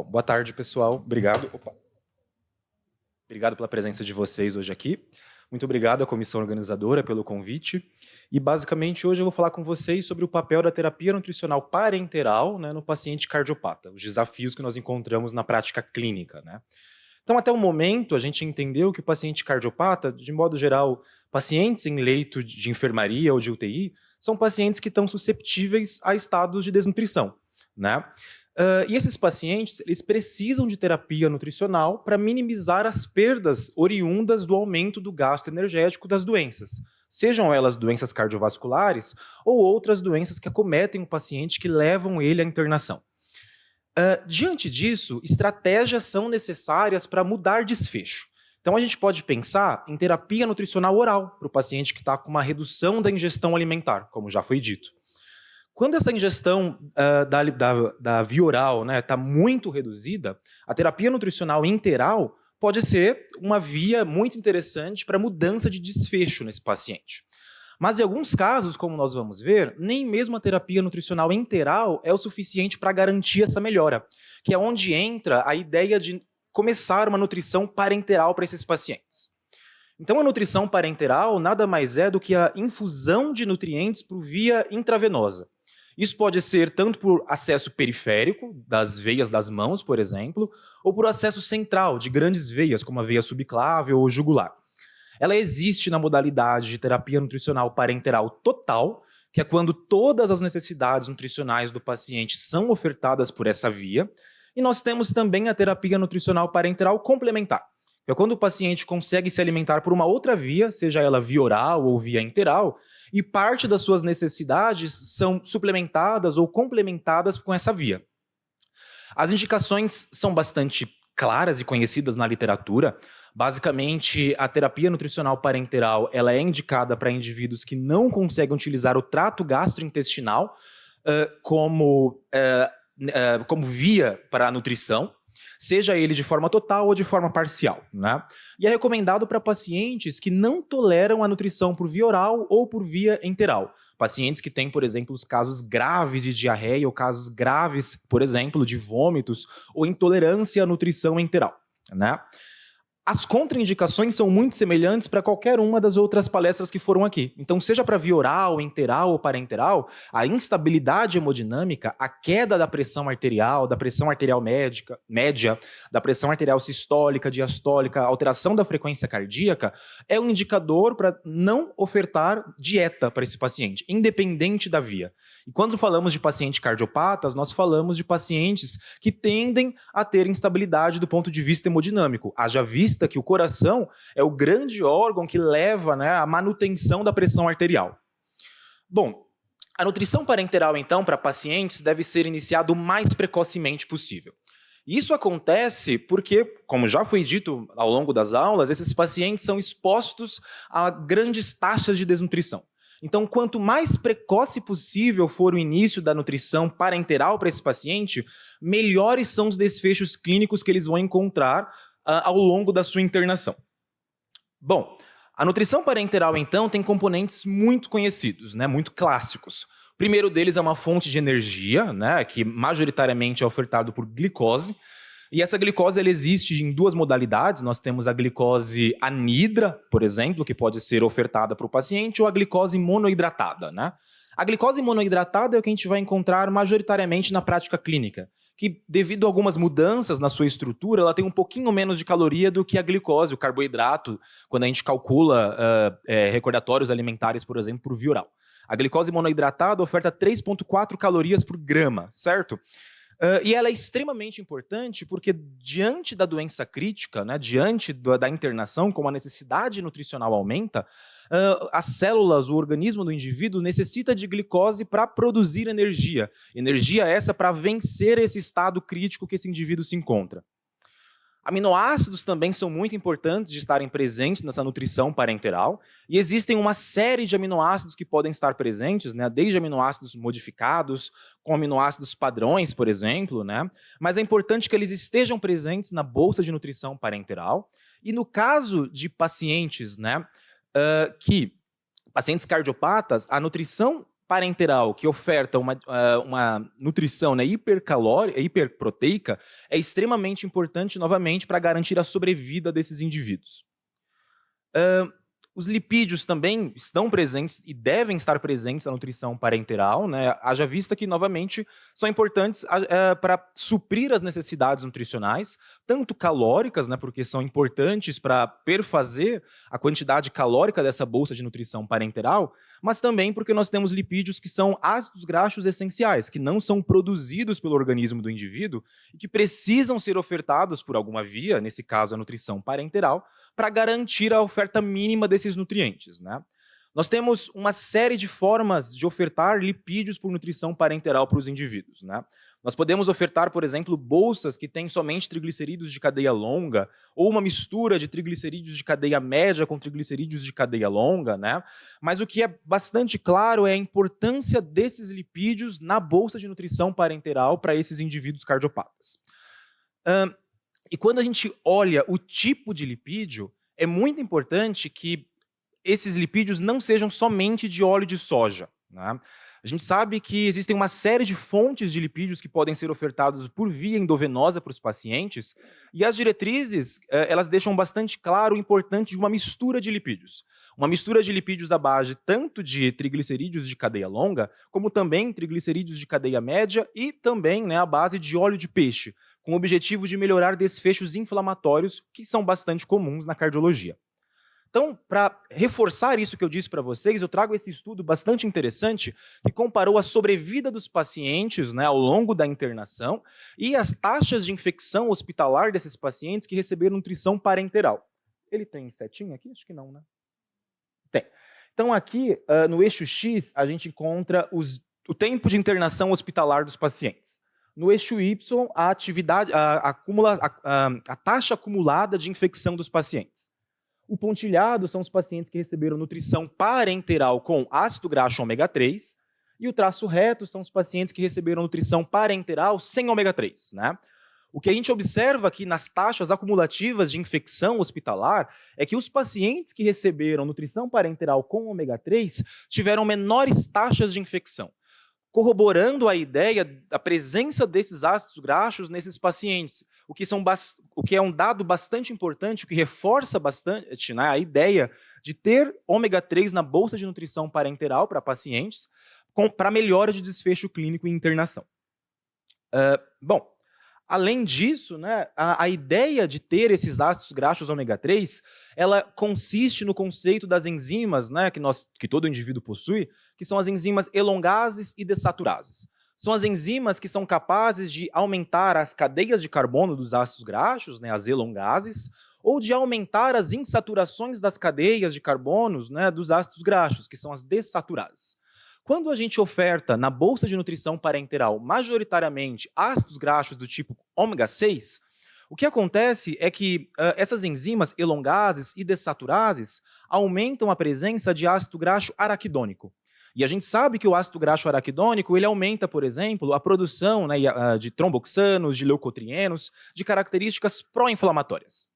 Boa tarde, pessoal. Obrigado. Obrigado pela presença de vocês hoje aqui. Muito obrigado à comissão organizadora pelo convite. E, basicamente, hoje eu vou falar com vocês sobre o papel da terapia nutricional parenteral, né, no paciente cardiopata, os desafios que nós encontramos na prática clínica, né? Então, até o momento, a gente entendeu que o paciente cardiopata, de modo geral, pacientes em leito de enfermaria ou de UTI, são pacientes que estão susceptíveis a estados de desnutrição, né? E esses pacientes, eles precisam de terapia nutricional para minimizar as perdas oriundas do aumento do gasto energético das doenças, sejam elas doenças cardiovasculares ou outras doenças que acometem o paciente que levam ele à internação. Diante disso, estratégias são necessárias para mudar desfecho. Então a gente pode pensar em terapia nutricional oral para o paciente que está com uma redução da ingestão alimentar, como já foi dito. Quando essa ingestão da via oral está muito reduzida, a terapia nutricional interal pode ser uma via muito interessante para mudança de desfecho nesse paciente. Mas em alguns casos, como nós vamos ver, nem mesmo a terapia nutricional interal é o suficiente para garantir essa melhora, que é onde entra a ideia de começar uma nutrição parenteral para esses pacientes. Então a nutrição parenteral nada mais é do que a infusão de nutrientes por via intravenosa. Isso pode ser tanto por acesso periférico, das veias das mãos, por exemplo, ou por acesso central, de grandes veias, como a veia subclável ou jugular. Ela existe na modalidade de terapia nutricional parenteral total, que é quando todas as necessidades nutricionais do paciente são ofertadas por essa via, e nós temos também a terapia nutricional parenteral complementar, que é quando o paciente consegue se alimentar por uma outra via, seja ela via oral ou via interal, e parte das suas necessidades são suplementadas ou complementadas com essa via. As indicações são bastante claras e conhecidas na literatura. Basicamente, a terapia nutricional parenteral ela é indicada para indivíduos que não conseguem utilizar o trato gastrointestinal como via para a nutrição, seja ele de forma total ou de forma parcial, né? E é recomendado para pacientes que não toleram a nutrição por via oral ou por via enteral. Pacientes que têm, por exemplo, os casos graves de diarreia ou casos graves, por exemplo, de vômitos ou intolerância à nutrição enteral, né? As contraindicações são muito semelhantes para qualquer uma das outras palestras que foram aqui. Então, seja para via oral, enteral ou parenteral, a instabilidade hemodinâmica, a queda da pressão arterial média, da pressão arterial sistólica, diastólica, alteração da frequência cardíaca, é um indicador para não ofertar dieta para esse paciente, independente da via. E quando falamos de pacientes cardiopatas, nós falamos de pacientes que tendem a ter instabilidade do ponto de vista hemodinâmico, haja vista que o coração é o grande órgão que leva à manutenção da pressão arterial. Bom, a nutrição parenteral, então, para pacientes deve ser iniciada o mais precocemente possível. Isso acontece porque, como já foi dito ao longo das aulas, esses pacientes são expostos a grandes taxas de desnutrição. Então, quanto mais precoce possível for o início da nutrição parenteral para esse paciente, melhores são os desfechos clínicos que eles vão encontrar ao longo da sua internação. Bom, a nutrição parenteral, então, tem componentes muito conhecidos, muito clássicos. O primeiro deles é uma fonte de energia, que majoritariamente é ofertado por glicose. E essa glicose ela existe em duas modalidades. Nós temos a glicose anidra, por exemplo, que pode ser ofertada para o paciente, ou a glicose monoidratada. A glicose monoidratada é o que a gente vai encontrar majoritariamente na prática clínica, que devido a algumas mudanças na sua estrutura, ela tem um pouquinho menos de caloria do que a glicose, o carboidrato, quando a gente calcula recordatórios alimentares, por exemplo, por via oral. A glicose monoidratada oferta 3,4 calorias por grama, certo? E ela é extremamente importante porque diante da doença crítica, diante da internação, como a necessidade nutricional aumenta, as células, o organismo do indivíduo necessita de glicose para produzir energia. Energia essa para vencer esse estado crítico que esse indivíduo se encontra. Aminoácidos também são muito importantes de estarem presentes nessa nutrição parenteral, e existem uma série de aminoácidos que podem estar presentes, desde aminoácidos modificados, com aminoácidos padrões, por exemplo, mas é importante que eles estejam presentes na bolsa de nutrição parenteral, e no caso de pacientes pacientes cardiopatas, a nutrição parenteral que oferta uma nutrição, né, hipercalórica, hiperproteica, é extremamente importante, novamente, para garantir a sobrevida desses indivíduos. Os lipídios também estão presentes e devem estar presentes na nutrição parenteral, né? Haja vista que, novamente, são importantes para suprir as necessidades nutricionais, tanto calóricas, né, porque são importantes para perfazer a quantidade calórica dessa bolsa de nutrição parenteral, mas também porque nós temos lipídios que são ácidos graxos essenciais, que não são produzidos pelo organismo do indivíduo e que precisam ser ofertados por alguma via, nesse caso a nutrição parenteral, para garantir a oferta mínima desses nutrientes, né? Nós temos uma série de formas de ofertar lipídios por nutrição parenteral para os indivíduos, né? Nós podemos ofertar, por exemplo, bolsas que têm somente triglicerídeos de cadeia longa, ou uma mistura de triglicerídeos de cadeia média com triglicerídeos de cadeia longa, né? Mas o que é bastante claro é a importância desses lipídios na bolsa de nutrição parenteral para esses indivíduos cardiopatas. E quando a gente olha o tipo de lipídio, é muito importante que esses lipídios não sejam somente de óleo de soja, né? A gente sabe que existem uma série de fontes de lipídios que podem ser ofertados por via endovenosa para os pacientes, e as diretrizes, elas deixam bastante claro o importante de uma mistura de lipídios. Uma mistura de lipídios à base tanto de triglicerídeos de cadeia longa, como também triglicerídeos de cadeia média e também, né, à base de óleo de peixe, com o objetivo de melhorar desfechos inflamatórios que são bastante comuns na cardiologia. Então, para reforçar isso que eu disse para vocês, eu trago esse estudo bastante interessante que comparou a sobrevida dos pacientes, né, ao longo da internação e as taxas de infecção hospitalar desses pacientes que receberam nutrição parenteral. Ele tem setinha aqui? Acho que não, né? Tem. Então, aqui, no eixo X, a gente encontra o tempo de internação hospitalar dos pacientes. No eixo Y, a taxa acumulada de infecção dos pacientes. O pontilhado são os pacientes que receberam nutrição parenteral com ácido graxo ômega 3, e o traço reto são os pacientes que receberam nutrição parenteral sem ômega 3, né? O que a gente observa aqui nas taxas acumulativas de infecção hospitalar é que os pacientes que receberam nutrição parenteral com ômega 3 tiveram menores taxas de infecção, corroborando a ideia da presença desses ácidos graxos nesses pacientes, o que é um dado bastante importante, o que reforça bastante, né, a ideia de ter ômega 3 na bolsa de nutrição parenteral para pacientes, para melhora de desfecho clínico e internação. Bom, além disso, né, a ideia de ter esses ácidos graxos ômega 3, ela consiste no conceito das enzimas, né, que todo indivíduo possui, que são as enzimas elongases e dessaturases. São as enzimas que são capazes de aumentar as cadeias de carbono dos ácidos graxos, né, as elongases, ou de aumentar as insaturações das cadeias de carbonos, né, dos ácidos graxos, que são as dessaturases. Quando a gente oferta na bolsa de nutrição parenteral majoritariamente ácidos graxos do tipo ômega 6, o que acontece é que essas enzimas elongases e dessaturases aumentam a presença de ácido graxo araquidônico. E a gente sabe que o ácido graxo araquidônico ele aumenta, por exemplo, a produção, né, de tromboxanos, de leucotrienos, de características pró-inflamatórias.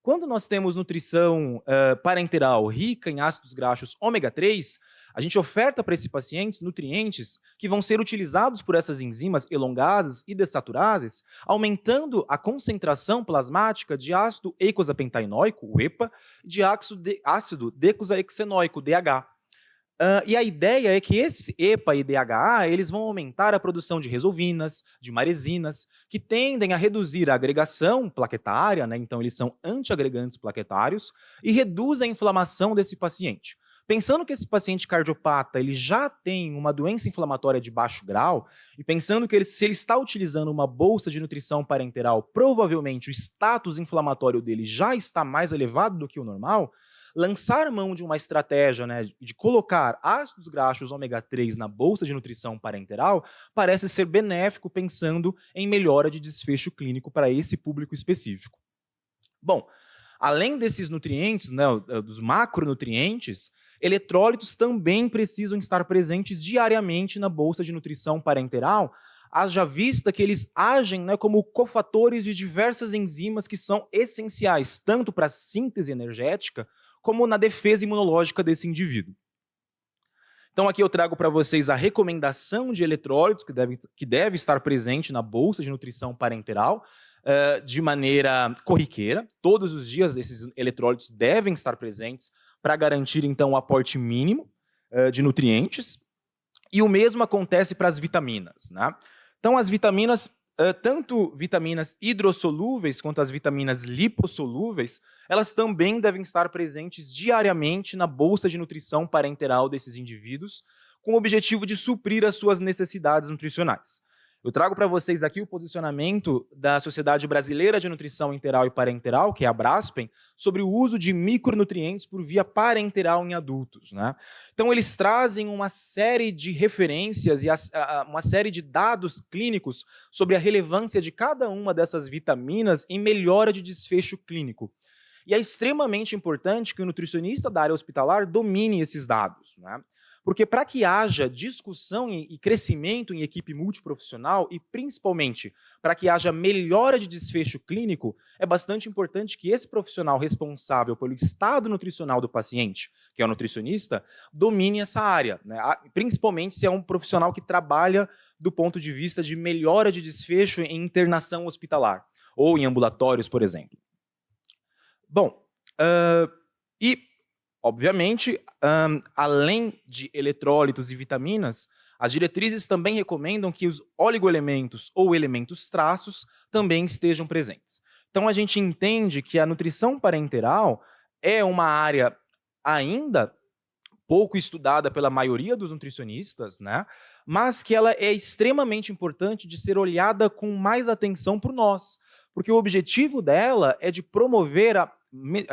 Quando nós temos nutrição parenteral rica em ácidos graxos ômega 3, a gente oferta para esses pacientes nutrientes que vão ser utilizados por essas enzimas elongases e dessaturases, aumentando a concentração plasmática de ácido eicosapentaenoico, o EPA, e de ácido decosaexenoico, DH. E a ideia é que esse EPA e DHA eles vão aumentar a produção de resolvinas, de maresinas, que tendem a reduzir a agregação plaquetária, né? Então eles são antiagregantes plaquetários, e reduz a inflamação desse paciente. Pensando que esse paciente cardiopata ele já tem uma doença inflamatória de baixo grau, e pensando que se ele está utilizando uma bolsa de nutrição parenteral, provavelmente o status inflamatório dele já está mais elevado do que o normal, lançar mão de uma estratégia, né, de colocar ácidos graxos ômega 3 na bolsa de nutrição parenteral parece ser benéfico pensando em melhora de desfecho clínico para esse público específico. Bom, além desses nutrientes, né, dos macronutrientes, eletrólitos também precisam estar presentes diariamente na bolsa de nutrição parenteral, haja vista que eles agem, né, como cofatores de diversas enzimas que são essenciais tanto para a síntese energética como na defesa imunológica desse indivíduo. Então aqui eu trago para vocês a recomendação de eletrólitos que deve estar presente na bolsa de nutrição parenteral de maneira corriqueira. Todos os dias esses eletrólitos devem estar presentes para garantir então o aporte mínimo de nutrientes. E o mesmo acontece para as vitaminas, né? Então as vitaminas, tanto vitaminas hidrossolúveis quanto as vitaminas lipossolúveis, elas também devem estar presentes diariamente na bolsa de nutrição parenteral desses indivíduos, com o objetivo de suprir as suas necessidades nutricionais. Eu trago para vocês aqui o posicionamento da Sociedade Brasileira de Nutrição Enteral e Parenteral, que é a Braspen, sobre o uso de micronutrientes por via parenteral em adultos, né? Então, eles trazem uma série de referências e uma série de dados clínicos sobre a relevância de cada uma dessas vitaminas em melhora de desfecho clínico. E é extremamente importante que o nutricionista da área hospitalar domine esses dados, né? Porque para que haja discussão e crescimento em equipe multiprofissional e, principalmente, para que haja melhora de desfecho clínico, é bastante importante que esse profissional responsável pelo estado nutricional do paciente, que é o nutricionista, domine essa área, né? Principalmente se é um profissional que trabalha do ponto de vista de melhora de desfecho em internação hospitalar ou em ambulatórios, por exemplo. Bom, obviamente, além de eletrólitos e vitaminas, as diretrizes também recomendam que os oligoelementos ou elementos traços também estejam presentes. Então, a gente entende que a nutrição parenteral é uma área ainda pouco estudada pela maioria dos nutricionistas, né? Mas que ela é extremamente importante de ser olhada com mais atenção por nós, porque o objetivo dela é de promover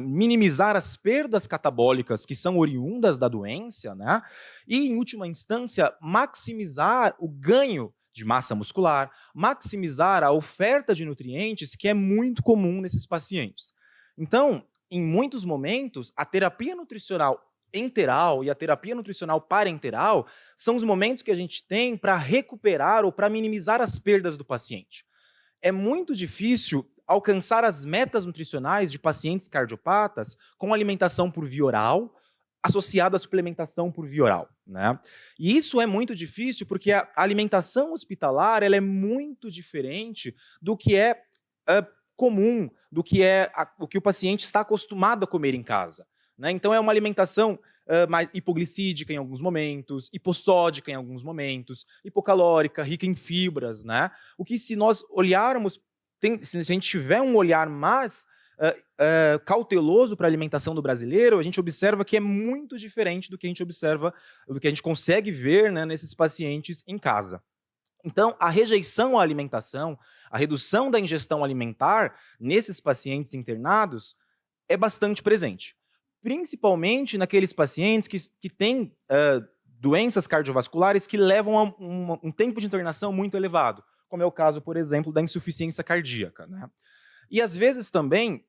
minimizar as perdas catabólicas que são oriundas da doença, né? E, em última instância, maximizar o ganho de massa muscular, maximizar a oferta de nutrientes, que é muito comum nesses pacientes. Então, em muitos momentos, a terapia nutricional enteral e a terapia nutricional parenteral são os momentos que a gente tem para recuperar ou para minimizar as perdas do paciente. É muito difícil alcançar as metas nutricionais de pacientes cardiopatas com alimentação por via oral, associada à suplementação por via oral, né? E isso é muito difícil porque a alimentação hospitalar ela é muito diferente do que é comum, do que é o que o paciente está acostumado a comer em casa, né? Então é uma alimentação mais hipoglicídica em alguns momentos, hipossódica em alguns momentos, hipocalórica, rica em fibras, né? O que, se nós olharmos, se a gente tiver um olhar mais cauteloso para a alimentação do brasileiro, a gente observa que é muito diferente do que a gente observa, do que a gente consegue ver, né, nesses pacientes em casa. Então, a rejeição à alimentação, a redução da ingestão alimentar nesses pacientes internados é bastante presente. Principalmente naqueles pacientes que têm doenças cardiovasculares que levam a um tempo de internação muito elevado, como é o caso, por exemplo, da insuficiência cardíaca, né? E, às vezes, também,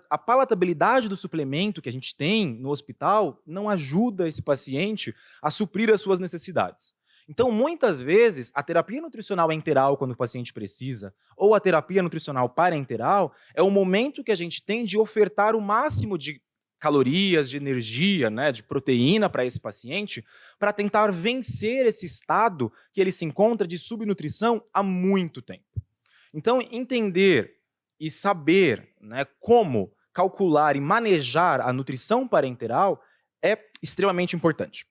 a palatabilidade do suplemento que a gente tem no hospital não ajuda esse paciente a suprir as suas necessidades. Então, muitas vezes, a terapia nutricional enteral, quando o paciente precisa, ou a terapia nutricional parenteral, é o momento que a gente tem de ofertar o máximo de calorias, de energia, né, de proteína para esse paciente, para tentar vencer esse estado que ele se encontra de subnutrição há muito tempo. Então, entender e saber, né, como calcular e manejar a nutrição parenteral é extremamente importante.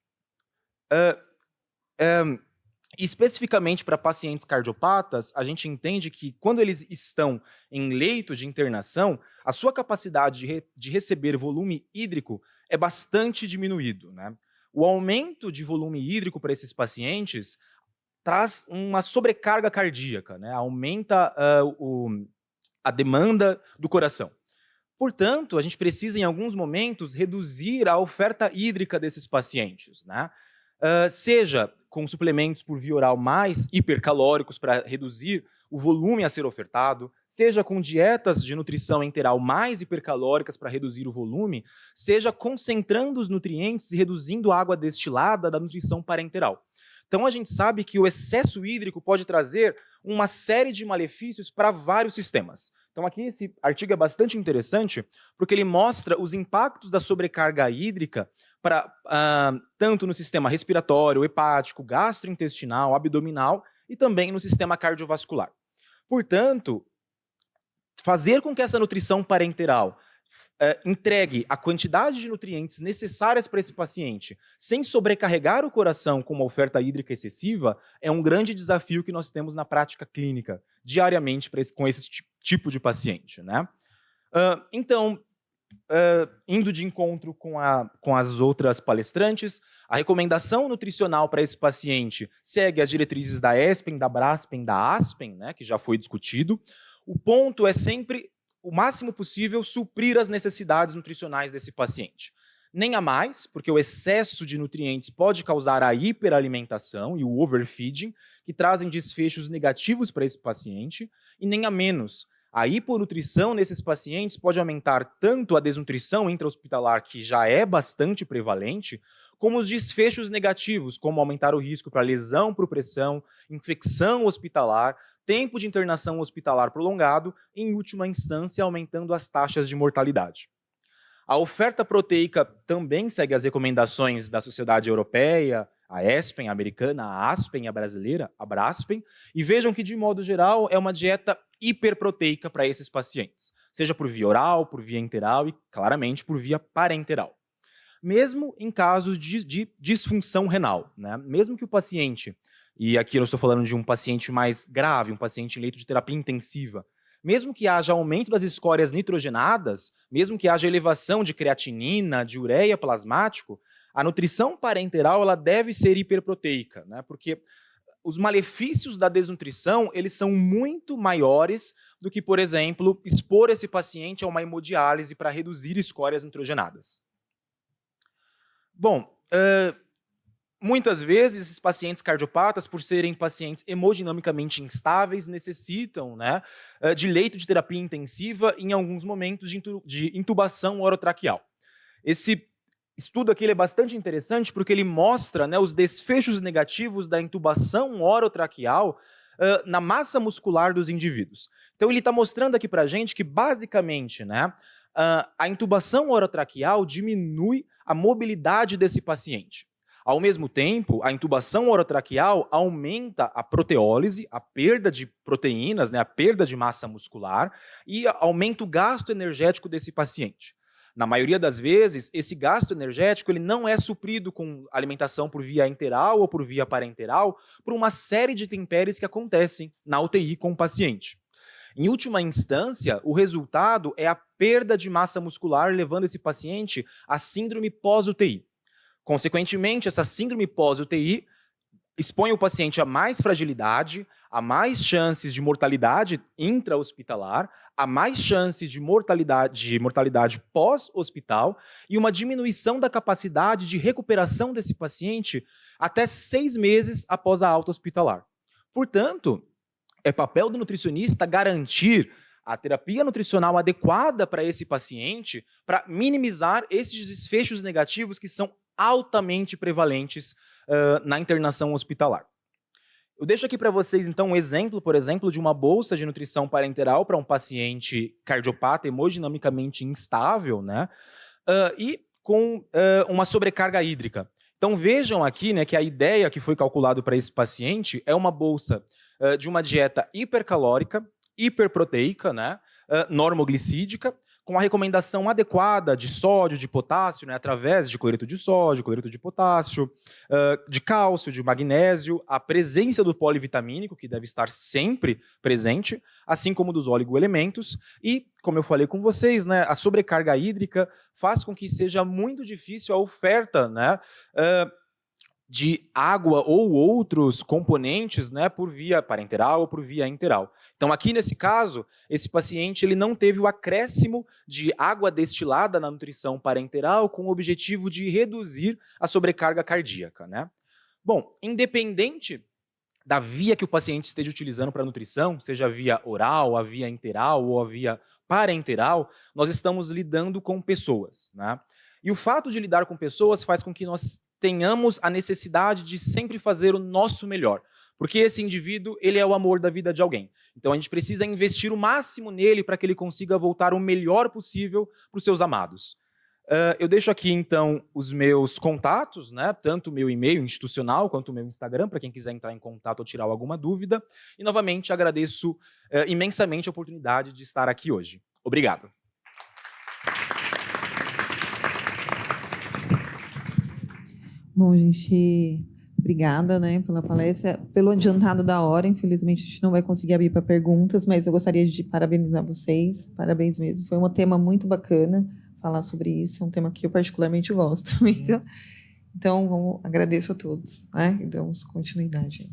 Especificamente para pacientes cardiopatas, a gente entende que quando eles estão em leito de internação, a sua capacidade de receber volume hídrico é bastante diminuído, né? O aumento de volume hídrico para esses pacientes traz uma sobrecarga cardíaca, né? Aumenta a demanda do coração. Portanto, a gente precisa, em alguns momentos, reduzir a oferta hídrica desses pacientes, né? Seja com suplementos por via oral mais hipercalóricos para reduzir o volume a ser ofertado, seja com dietas de nutrição enteral mais hipercalóricas para reduzir o volume, seja concentrando os nutrientes e reduzindo a água destilada da nutrição parenteral. Então, a gente sabe que o excesso hídrico pode trazer uma série de malefícios para vários sistemas. Então, aqui esse artigo é bastante interessante porque ele mostra os impactos da sobrecarga hídrica tanto no sistema respiratório, hepático, gastrointestinal, abdominal e também no sistema cardiovascular. Portanto, fazer com que essa nutrição parenteral entregue a quantidade de nutrientes necessárias para esse paciente, sem sobrecarregar o coração com uma oferta hídrica excessiva, é um grande desafio que nós temos na prática clínica, diariamente, com esse tipo de paciente, né? Então, indo de encontro com as outras palestrantes, a recomendação nutricional para esse paciente segue as diretrizes da ESPEN, da BRASPEN, da ASPEN, né, que já foi discutido. O ponto é sempre, o máximo possível, suprir as necessidades nutricionais desse paciente. Nem a mais, porque o excesso de nutrientes pode causar a hiperalimentação e o overfeeding, que trazem desfechos negativos para esse paciente, e nem a menos. A hiponutrição nesses pacientes pode aumentar tanto a desnutrição intra-hospitalar, que já é bastante prevalente, como os desfechos negativos, como aumentar o risco para lesão por pressão, infecção hospitalar, tempo de internação hospitalar prolongado e, em última instância, aumentando as taxas de mortalidade. A oferta proteica também segue as recomendações da Sociedade Europeia, a ESPEN, a americana, a ASPEN, a brasileira, a BRASPEN, e vejam que, de modo geral, é uma dieta hiperproteica para esses pacientes, seja por via oral, por via enteral e, claramente, por via parenteral. Mesmo em casos de disfunção renal, né? Mesmo que o paciente, e aqui eu estou falando de um paciente mais grave, um paciente em leito de terapia intensiva, mesmo que haja aumento das escórias nitrogenadas, mesmo que haja elevação de creatinina, de ureia plasmático, a nutrição parenteral ela deve ser hiperproteica, né? Porque os malefícios da desnutrição eles são muito maiores do que, por exemplo, expor esse paciente a uma hemodiálise para reduzir escórias nitrogenadas. Bom, muitas vezes esses pacientes cardiopatas, por serem pacientes hemodinamicamente instáveis, necessitam, né, de leito de terapia intensiva em alguns momentos de intubação orotraqueal. Esse estudo aqui ele é bastante interessante porque ele mostra, né, os desfechos negativos da intubação orotraqueal na massa muscular dos indivíduos. Então ele está mostrando aqui para a gente que basicamente, né, a intubação orotraqueal diminui a mobilidade desse paciente. Ao mesmo tempo, a intubação orotraqueal aumenta a proteólise, a perda de proteínas, né, a perda de massa muscular e aumenta o gasto energético desse paciente. Na maioria das vezes, esse gasto energético ele não é suprido com alimentação por via enteral ou por via parenteral por uma série de intempéries que acontecem na UTI com o paciente. Em última instância, o resultado é a perda de massa muscular, levando esse paciente à síndrome pós-UTI. Consequentemente, essa síndrome pós-UTI expõe o paciente a mais fragilidade, a mais chances de mortalidade intra-hospitalar, a mais chances de mortalidade pós-hospital e uma diminuição da capacidade de recuperação desse paciente até 6 meses após a alta hospitalar. Portanto, é papel do nutricionista garantir a terapia nutricional adequada para esse paciente para minimizar esses desfechos negativos que são altamente prevalentes na internação hospitalar. Eu deixo aqui para vocês, então, um exemplo, por exemplo, de uma bolsa de nutrição parenteral para um paciente cardiopata hemodinamicamente instável, né, e com uma sobrecarga hídrica. Então, vejam aqui, né, que a ideia que foi calculado para esse paciente é uma bolsa de uma dieta hipercalórica, hiperproteica, né, normoglicídica, com a recomendação adequada de sódio, de potássio, né, através de cloreto de sódio, cloreto de potássio, de cálcio, de magnésio, a presença do polivitamínico, que deve estar sempre presente, assim como dos oligoelementos, e, como eu falei com vocês, né, a sobrecarga hídrica faz com que seja muito difícil a oferta, né, de água ou outros componentes, né, por via parenteral ou por via enteral. Então, aqui nesse caso, esse paciente ele não teve o acréscimo de água destilada na nutrição parenteral com o objetivo de reduzir a sobrecarga cardíaca, né? Bom, independente da via que o paciente esteja utilizando para a nutrição, seja a via oral, a via enteral ou a via parenteral, nós estamos lidando com pessoas, né? E o fato de lidar com pessoas faz com que nós tenhamos a necessidade de sempre fazer o nosso melhor, porque esse indivíduo ele é o amor da vida de alguém. Então a gente precisa investir o máximo nele para que ele consiga voltar o melhor possível para os seus amados. Eu deixo aqui, então, os meus contatos, né? Tanto o meu e-mail institucional quanto o meu Instagram, para quem quiser entrar em contato ou tirar alguma dúvida. E, novamente, agradeço imensamente a oportunidade de estar aqui hoje. Obrigado. Bom, gente, obrigada, né, pela palestra. Pelo adiantado da hora, infelizmente a gente não vai conseguir abrir para perguntas, mas eu gostaria de parabenizar vocês. Parabéns mesmo. Foi um tema muito bacana falar sobre isso. É um tema que eu particularmente gosto. Então agradeço a todos, né? E damos continuidade.